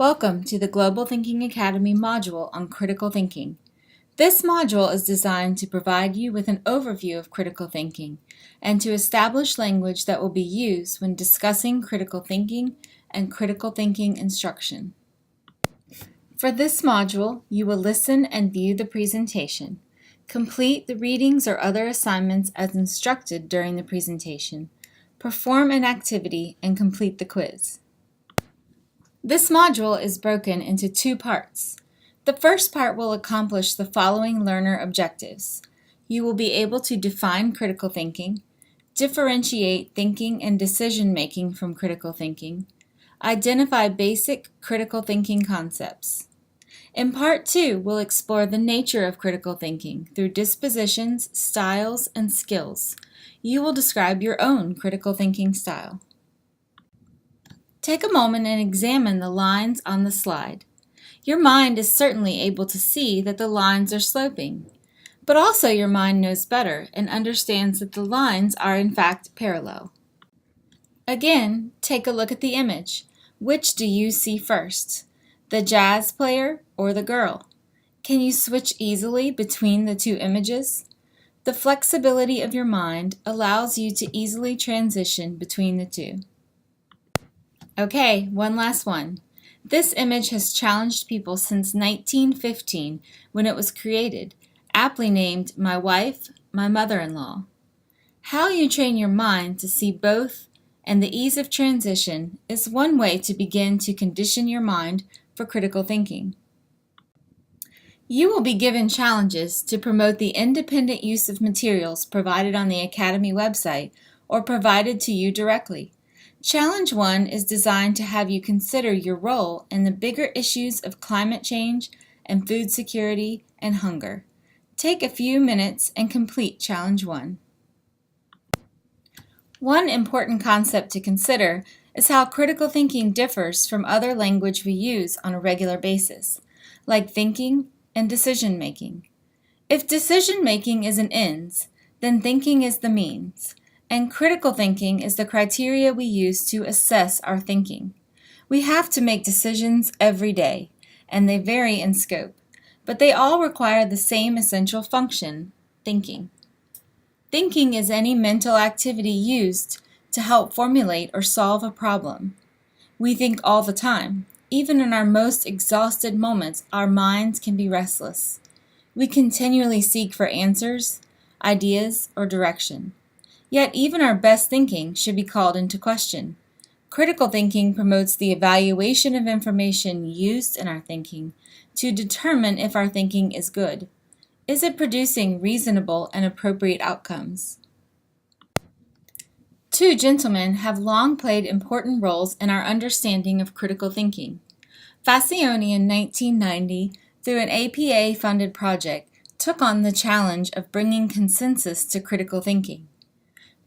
Welcome to the Global Thinking Academy module on critical thinking. This module is designed to provide you with an overview of critical thinking and to establish language that will be used when discussing critical thinking and critical thinking instruction. For this module, you will listen and view the presentation. Complete the readings or other assignments as instructed during the presentation. Perform an activity and complete the quiz. This module is broken into two parts. The first part will accomplish the following learner objectives. You will be able to define critical thinking, differentiate thinking and decision-making from critical thinking, identify basic critical thinking concepts. In Part 2, we'll explore the nature of critical thinking through dispositions, styles, and skills. You will describe your own critical thinking style. Take a moment and examine the lines on the slide. Your mind is certainly able to see that the lines are sloping, but also your mind knows better and understands that the lines are in fact parallel. Again, take a look at the image. Which do you see first? The jazz player or the girl? Can you switch easily between the two images? The flexibility of your mind allows you to easily transition between the two. Okay, one last one. This image has challenged people since 1915 when it was created, aptly named My Wife, My Mother-in-Law. How you train your mind to see both and the ease of transition is one way to begin to condition your mind for critical thinking. You will be given challenges to promote the independent use of materials provided on the Academy website or provided to you directly. Challenge 1 is designed to have you consider your role in the bigger issues of climate change and food security and hunger. Take a few minutes and complete Challenge 1. One important concept to consider is how critical thinking differs from other language we use on a regular basis, like thinking and decision-making. If decision-making is an ends, then thinking is the means. And critical thinking is the criteria we use to assess our thinking. We have to make decisions every day, and they vary in scope, but they all require the same essential function, thinking. Thinking is any mental activity used to help formulate or solve a problem. We think all the time. Even in our most exhausted moments, our minds can be restless. We continually seek for answers, ideas, or direction. Yet even our best thinking should be called into question. Critical thinking promotes the evaluation of information used in our thinking to determine if our thinking is good. Is it producing reasonable and appropriate outcomes? Two gentlemen have long played important roles in our understanding of critical thinking. Fascioni in 1990, through an APA-funded project, took on the challenge of bringing consensus to critical thinking.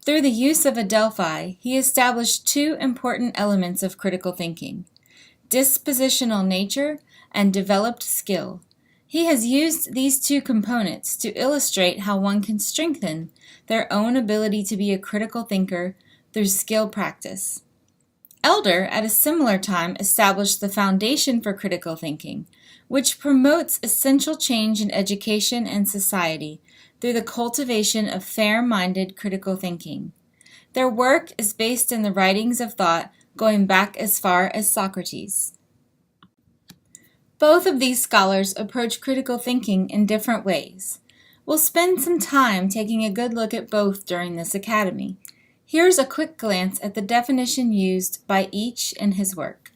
Through the use of Adelphi, he established two important elements of critical thinking: dispositional nature and developed skill. He has used these two components to illustrate how one can strengthen their own ability to be a critical thinker through skill practice. Elder, at a similar time, established the foundation for critical thinking, which promotes essential change in education and society through the cultivation of fair-minded critical thinking. Their work is based in the writings of thought going back as far as Socrates. Both of these scholars approach critical thinking in different ways. We'll spend some time taking a good look at both during this academy. Here's a quick glance at the definition used by each in his work.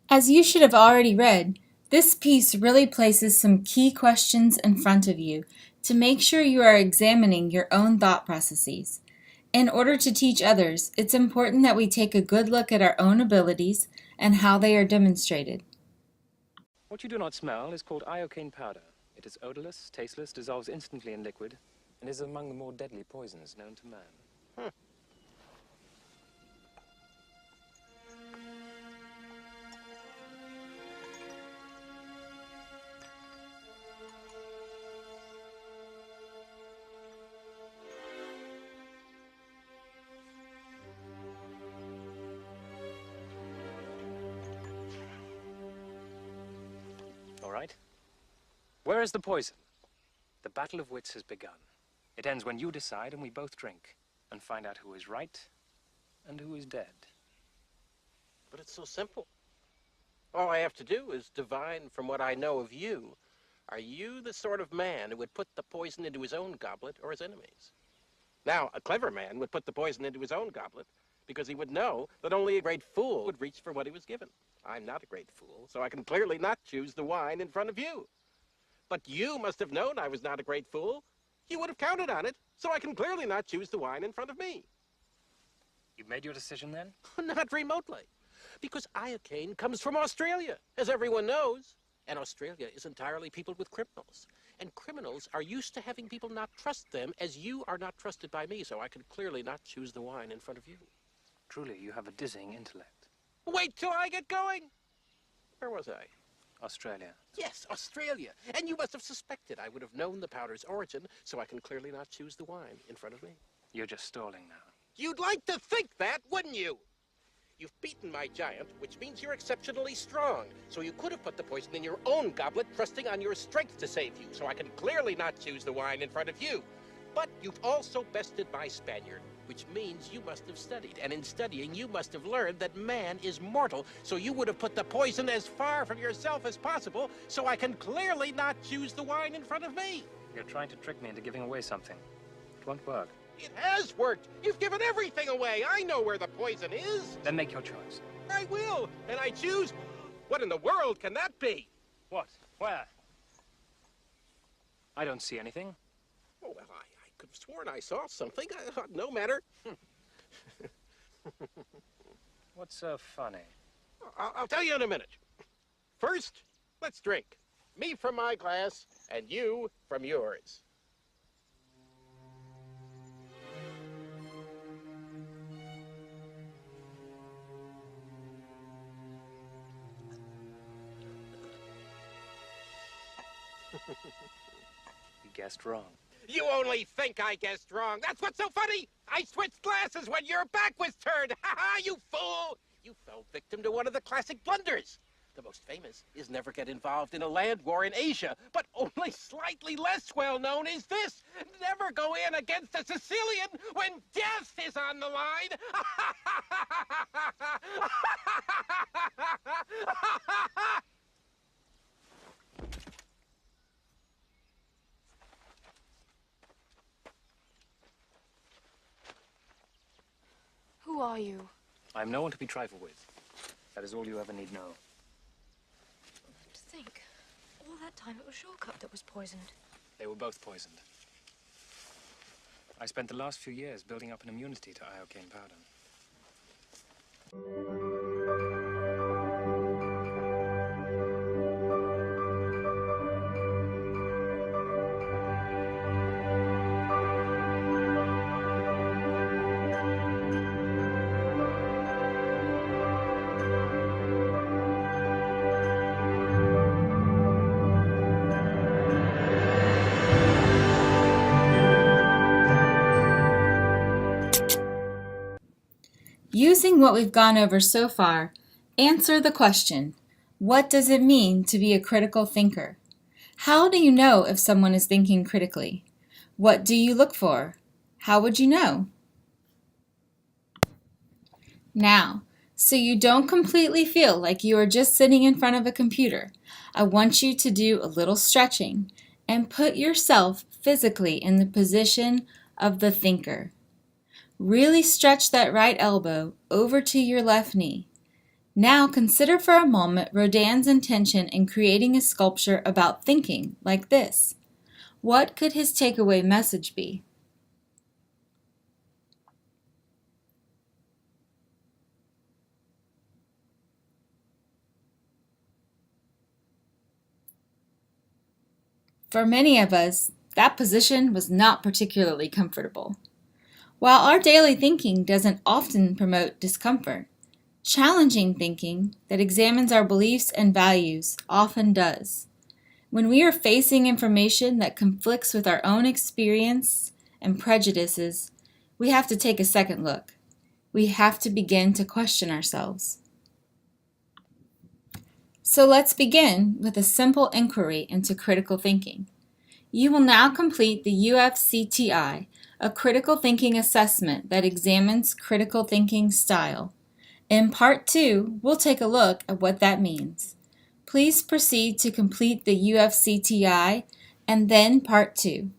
As you should have already read, this piece really places some key questions in front of you to make sure you are examining your own thought processes. In order to teach others, it's important that we take a good look at our own abilities and how they are demonstrated. What you do not smell is called iocane powder. It is odorless, tasteless, dissolves instantly in liquid, and is among the more deadly poisons known to man. Where is the poison? The battle of wits has begun. It ends when you decide and we both drink and find out who is right and who is dead. But it's so simple. All I have to do is divine from what I know of you. Are you the sort of man who would put the poison into his own goblet or his enemy's? Now, a clever man would put the poison into his own goblet because he would know that only a great fool would reach for what he was given. I'm not a great fool, so I can clearly not choose the wine in front of you. But you must have known I was not a great fool. You would have counted on it, so I can clearly not choose the wine in front of me. You've made your decision then? Not remotely, because iocane comes from Australia, as everyone knows. And Australia is entirely peopled with criminals. And criminals are used to having people not trust them as you are not trusted by me, so I can clearly not choose the wine in front of you. Truly, you have a dizzying intellect. Wait till I get going! Where was I? Australia. Yes, Australia. And you must have suspected I would have known the powder's origin, so I can clearly not choose the wine in front of me. You're just stalling now. You'd like to think that, wouldn't you? You've beaten my giant, which means you're exceptionally strong. So you could have put the poison in your own goblet, trusting on your strength to save you. So I can clearly not choose the wine in front of you. But you've also bested my Spaniard, which means you must have studied. And in studying, you must have learned that man is mortal. So you would have put the poison as far from yourself as possible. So I can clearly not choose the wine in front of me. You're trying to trick me into giving away something. It won't work. It has worked. You've given everything away. I know where the poison is. Then make your choice. I will. And I choose. What in the world can that be? What? Where? I don't see anything. Oh, well, I could have sworn I saw something. No matter. What's so funny? I'll tell you in a minute. First, let's drink. Me from my glass, and you from yours. You guessed wrong. You only think I guessed wrong. That's what's so funny. I switched glasses when your back was turned. Ha ha, you fool. You fell victim to one of the classic blunders. The most famous is never get involved in a land war in Asia, but only slightly less well known is this. Never go in against a Sicilian when death is on the line. Who are you? I'm no one to be trifled with. That is all you ever need know. To think, all that time it was Shortcut that was poisoned. They were both poisoned. I spent the last few years building up an immunity to iocane powder. Using what we've gone over so far, answer the question, what does it mean to be a critical thinker? How do you know if someone is thinking critically? What do you look for? How would you know? Now, so you don't completely feel like you are just sitting in front of a computer, I want you to do a little stretching and put yourself physically in the position of the thinker. Really stretch that right elbow over to your left knee. Now consider for a moment Rodin's intention in creating a sculpture about thinking like this. What could his takeaway message be? For many of us, that position was not particularly comfortable. While our daily thinking doesn't often promote discomfort, challenging thinking that examines our beliefs and values often does. When we are facing information that conflicts with our own experience and prejudices, we have to take a second look. We have to begin to question ourselves. So let's begin with a simple inquiry into critical thinking. You will now complete the UFCTI, a critical thinking assessment that examines critical thinking style. In Part 2, we'll take a look at what that means. Please proceed to complete the UFCTI and then Part 2.